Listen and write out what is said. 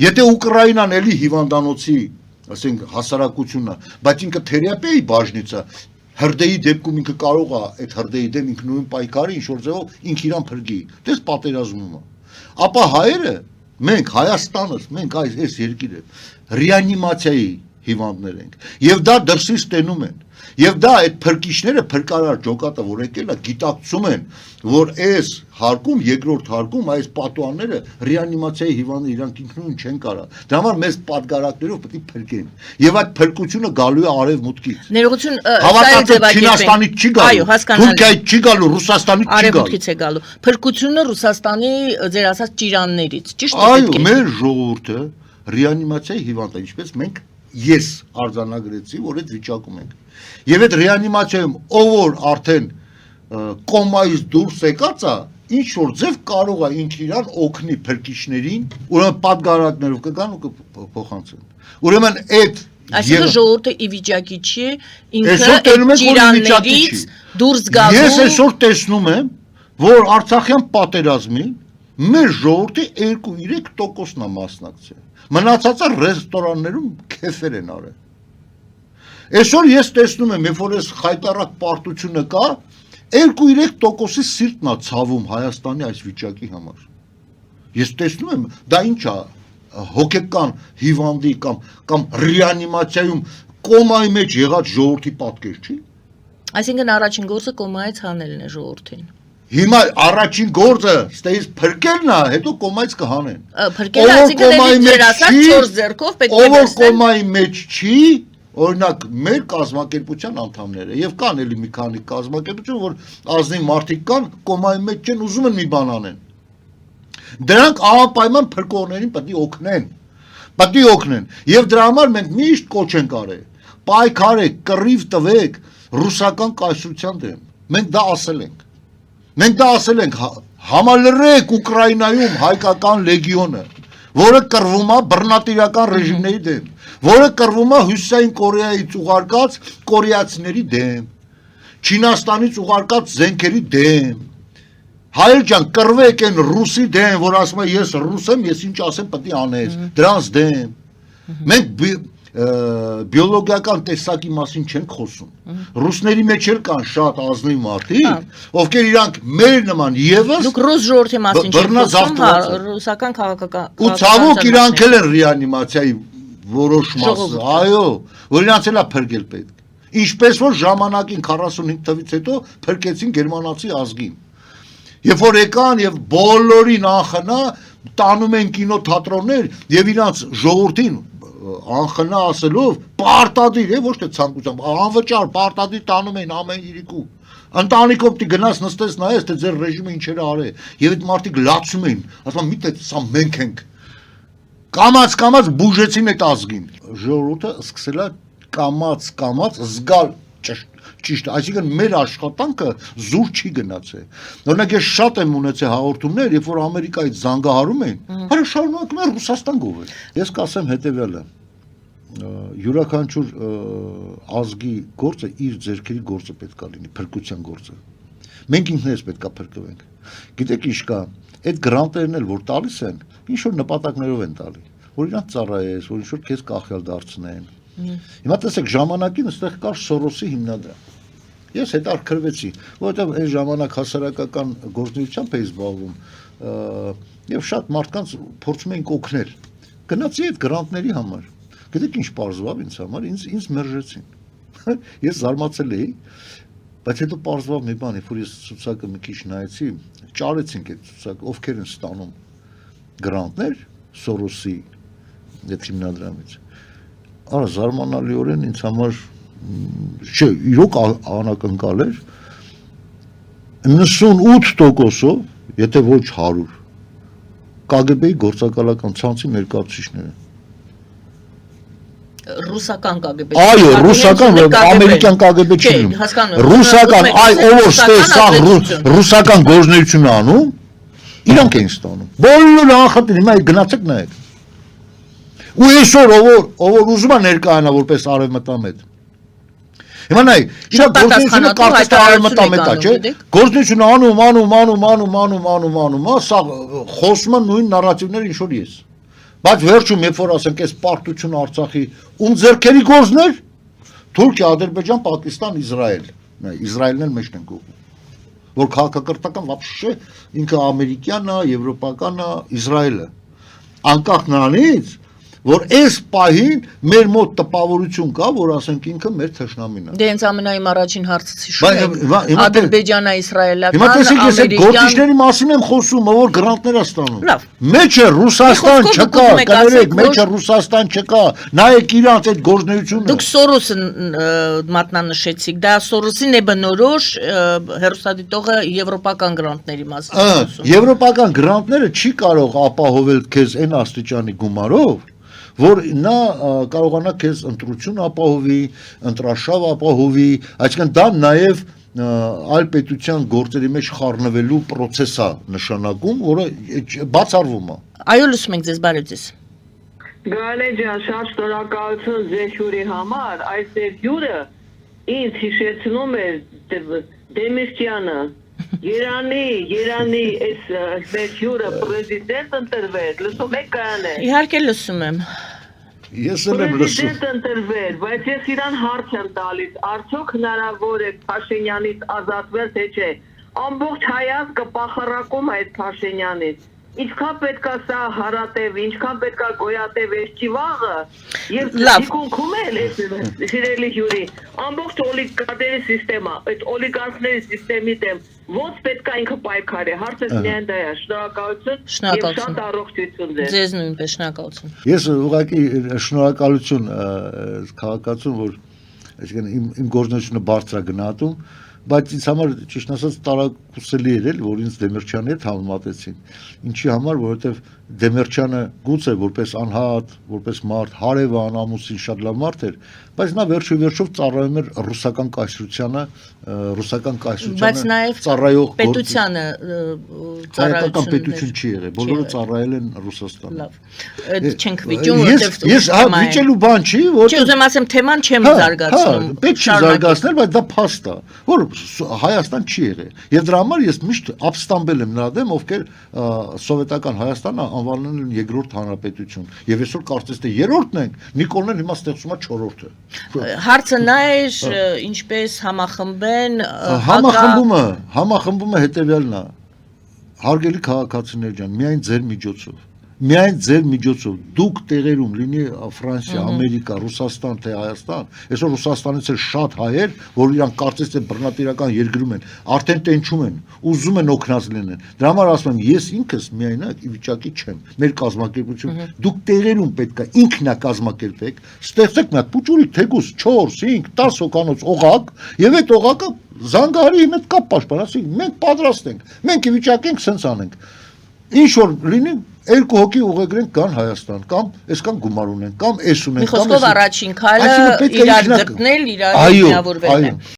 Եթե Ուկրաինան էլի հիվանդանոցի, ասենք հասարակությունը, բայց ինքը թերապիայի բաժնից է, հրդեհի դեպքում ինքը կարող է այդ հրդեհի դեմ ինքնուրույն պայքարի ինչ-որ ձևով ինք իրան փրկի։ Դες պատերազմում է։ Ապա հայերը, մենք Հայաստանը, մենք այս երկիրը ռեանիմացիայի հիվանդներ ենք։ Եվ դա դրսից տենում են։ Եվ դա այդ փրկիչները փրկարար ջոկատը, որ եկել է, գիտակցում են, որ այս հարկում, երկրորդ հարկում այս պատուանները ռեանիմացիայի հիվանդները իրանք ինքնուրույն չեն կարա։ Դրա համար մեզ պատգարակներով պետք է փրկեն։ Եվ այդ փրկությունը գալու է արևմուտքից։ Ներողություն, Չինաստանից չի գալու, Թուրքիայից չի գալու, Ռուսաստանից չի գալու։ Արևմուտքից է գալու։ Փրկությունը Ռուսաստանի ձեր ասած ճիրաններից, ճիշտ է։ Այո, մեր ժողովուրդը ռեանիմացիայի հիվանդ է, ինչպես մենք ես արձանագրեցի, որ այդ վիճակում ենք։ Եվ այդ ռեանիմացիայում ով որ արդեն կոմայից դուրս եկած է, ինչ որ ձև կարող է ինքը իրան օգնի փրկիչներին, ուրեմն պատգարակներով կգան ու կփոխանցեն։ Ուրեմն այդ այսինքն ժողովուրդը ի վիճակի չի ինքը ճիրաններից դուրս գալու։ Ես այսօր տեսնում եմ, որ Արցախյան պատերազմին մեր ժողովրդի 2-3%-ն է մասնակցել։ Մնացածը ռեստորաններում քեֆեր են արել։ Այսօր ես տեսնում եմ, երբ որ այս խայտարակ պարտությունը կա, 2-3%-ի սիրտն է ցավում Հայաստանի այս վիճակի համար։ Ես տեսնում եմ, դա ինչ է, հոգեկան հիվանդի կամ ռեանիմացիայում կոմայի մեջ եղած ժողովրդի պատկեր չի։ Այսինքն առաջին գործը կոմայից հանելն է ժողովրդին։ Հիմա առաջին գործը ստեից փրկելն է, հետո կոմայից կհանեն։ Փրկելը այսինքն դեր ասած 4 ձեռքով պետք է ով կոմայի մեջ չի, օրինակ մեր կազմակերպության անդամները եւ կան էլի մի քանի կազմակերպություն, որ ազնիվ մարդիկ կան, կոմայի մեջ չեն, ուզում են մի բան անեն։ Դրանք անպայման փրկողներին պետք է օգնեն։ Պետք է օգնեն։ Եվ դրա համար մենք միշտ կոչ ենք արել։ Պայքարեք, կռիվ տվեք ռուսական կայսրության դեմ։ Մենք դա ասել ենք։ Մենք դա ասել ենք, համալրեք Ուկրաինայում հայկական լեգիոնը, որը կռվում է բռնատիրական ռեժիմների դեմ, որը կռվում է Հյուսիսային Կորեայից ուղարկած կորեացիների դեմ, Չինաստանից ուղարկած զենքերի դեմ։ Հայեր ջան, կռվեք այն ռուսի դեմ, որ ասում է ես ռուս եմ, ես ինչ ասեմ պետք է անես, դրանց դեմ։ Մենք բիոլոգիական տեսակի մասին չենք խոսում։ Ռուսների մեջ էլ կան շատ ազնիվ մարդիկ, ովքեր իրանք մեր նման եւս Դուք ռուս ժողովրդի մասին չեք խոսում, ռուսական քաղաքական։ Ու ցավոք իրանք էլ են ռեանիմացիայի որոշ մասը, այո, որ իրանք էլ է փրկել պետք։ Ինչպես որ ժամանակին 45 թվականից հետո փրկեցին գերմանացի ազգին։ Երբ որ եկան եւ բոլորին անխնա տանում են կինոթատրոններ եւ իրանք ժողովրդին անխնա ասելով պարտադիր է ոչ թե ցանկությամբ անվճար պարտադիր տանում են ամեն իրիկու ընտանիքով դի գնաց նստես նայես թե ձեր ռեժիմը ինչեր է արել եւ այդ մարդիկ լացում են ասում միթե սա մենք ենք կամած բուժեցին այդ ազգին ժողովուրդը սկսել է կամած զգալ ճիշտ այսինքն մեր աշխատանքը զուր չի գնացել օրինակ ես շատ եմ ունեցել հաղորդումներ երբ որ Ամերիկայից զանգահարում են հարը շարունակում են Ռուսաստան գովել ես կասեմ հետեւյալը յուրաքանչյուր ազգի գործը իր ձեռքերի գործը պետք է լինի փրկության գործը մենք ինքներս պետք է փրկվենք գիտեք ինչ կա այդ գրանտերն էլ որ տալիս են ինչ որ նպատակներով են տալի որ իրանք ծառայես որ ինչ որ քեզ կախյալ դարձնեն Հիմա տեսեք ժամանակին այստեղ կար Սորոսի հիմնադրամ Ես հետաքրքրվեցի, որովհետև այն ժամանակ հասարակական գործունեությամբ էի զբաղվում եւ շատ մարդկանց փորձում էինք օգնել։ Գնացի այդ գրանտների համար։ Գիտեք ինչ պարզվավ ինձ համար, ինձ մերժեցին։ Ես զարմացել էի, բայց հետո պարզվավ մի բան, որ ես ցուցակը մի քիչ նայեցի, ճարեցինք այդ ցուցակը, ովքեր են ստանում գրանտներ Սորոսի այդ հիմնադրամից։ Արա զարմանալիորեն ինձ համար Չէ, իրոք անակնկալ էր 98%-ով, եթե ոչ 100 KGB-ի գործակալական ցանցի ներկայացուցիչները Ռուսական KGB Այո, ռուսական, ամերիկյան KGB չի Ռուսական, ով ստեսա ռուսական գործունեություն անում իրանք են ստանում Բոլոր անխտիր, հիմա գնացեք նայեք Ու այսօր ով ուզում է ներկայանա որպես արևմտամետ Հիմա նայ, շատ գործունեությունը կարծես թե արևմտամետ է, չէ՞։ Գործունեությունը անում, սա խոսում են նույն նարատիվները ինչ որ ես։ Բայց վերջում երբ որ ասենք այս պարտություն Արցախի ում ձեռքերի գործն էր, Թուրքիա, Ադրբեջան, Պակիստան, Իսրայել։ Իսրայելն էլ մեջն են գողում։ Որ քաղաքակրթական вообще ինքը ամերիկյան է, եվրոպական է, Իսրայելը։ Անկախ նրանից, որ այս պահին մեր մոտ տպավորություն կա, որ ասենք ինքը մեր թշնամին է։ Դե հենց ամենայım առաջին հարցը հիշում եք։ Հիմա Ադրբեջանը իսրայելական, Հիմա տեսեք, ես այդ ամերիկյան գործիչների մասին եմ խոսում, որ գրանտներ է ստանում։ Լավ։ Մեջը Ռուսաստան Մի չկա, խոսքով կներեք, ասեք, մեջը Ռուսաստան չկա։ Նայեք իրանց այդ գործնեությունը։ Դուք Սորոսը մատնանշեցիք, դա Սորոսին է բնորոշ հերոստատիտողը եվրոպական գրանտների մասին խոսում։ Եվրոպական գրանտները չի կարող ապահովել քեզ այն աստիճանի գումարով, որ նա կարողանա քեզ ընտրություն ապահովի, ընտրաշավ ապահովի, այսինքն դա նաև այլ պետության գործերի մեջ խառնվելու process է նշանակում, որը բացառվում է։ Այո, լսում ենք ձեզ, բարև ձեզ։ Գալե ջան, շատ շնորհակալություն ձեր հյուրի համար, այս ձեր հյուրը ինձ հիշեցնում է Դեմիրճյանը, Երանի այս մեր հյուրը պրեզիդենտ ընտրվել, լսում եք կայանը։ Իհարկե լսում եմ։ Ես էլ եմ լսում։ Պրեզիդենտ ընտրվել, բայց ես իրան հարց եմ տալիս, արդյոք հնարավոր է Փաշինյանից ազատվել, թե չէ։ Ամբողջ հայացքը պախարակում է այդ Փաշինյանից։ Ինչքան պետքա սա հարատև, ինչքան պետքա գոյատև այս ճիվաղը, եւ դիքունքում էլ այս սիրելի հյուրի, ամբողջ օլիգարխների սիստեմա, այդ օլիգարխների սիստեմի դեմ ոնց պետքա ինքը պայքարի, հարցը միայն դա է, շնորհակալություն եւ շատ առողջություն ձեզ։ Ձեզ նույնպես շնորհակալություն։ Ես ուղղակի շնորհակալություն քաղաքացուն, որ այսինքն իմ գործունեությունը բարձր է գնահատում, բայց ինձ համար ճիշտ ասած տարակուսելի էր, որ ինձ Դեմիրճյանի հետ համեմատեցին։ Ինչի համար, որովհետև Դեմիրճյանը գուցե որպես անհատ, որպես մարդ, հարևան, ամուսին շատ լավ մարդ էր, բայց նա վերջով ծառայում էր ռուսական կայսրությանը, բայց նաև ծառայող պետությանը հայկական պետություն չի եղել, բոլորը ծառայել են Ռուսաստանը։ Լավ։ Չենք վիճում, որովհետև ես վիճելու բան չի, որ Չի ուզեմ ասեմ թեման չեմ զարգացնում։ Պետք չի զարգացնել, բայց դա փաստ է, որ Հայաստան չի եղել։ Եվ դրա համար ես միշտ ապստամբել եմ նրա դեմ, ովքեր սովետական Հայաստանը անվանել են երկրորդ հանրապետություն։ Եվ այսօր կարծես թե երրորդն ենք, Նիկոլն հիմա ստեղծում է չորրորդը։ Հարցը նա է, ինչպես համախմբեն Համախմբումը հետևյալն է։ Հարգելի քաղաքացիներ ջան, միայն ձեր միջոցով դուք տեղերում լինի Ֆրանսիա, Ամերիկա, Ռուսաստան, թե Հայաստան, այսօր Ռուսաստանից էլ շատ հայեր, որ իրանք կարծես թե բռնատիրական երկրում են, արդեն տենչում են, ուզում են օգնած լինեն։ Դրա համար ասում եմ, ես ինքս միայնակ ի վիճակի չեմ։ Մեր կազմակերպությունը դուք տեղերում պետք է ինքնակազմակերպեք, ստեղծեք մի հատ փուճուրի թեկուս 4, 5, 10 հոկանոց օղակ, եւ այդ օղակը զանգահարի հետ կապ պաշտպանացի, մենք պատրաստ ենք, մենք ի վիճակի ենք սենց անենք։ Ինչ որ լինի երկու հոգի ուղեգրենք կան Հայաստան, կամ այսքան գումար ունեն, կամ էս ունեն, կամ էս։ Մի խոսքով առաջին քայլը իրար գտնել, իրար միավորվելն է։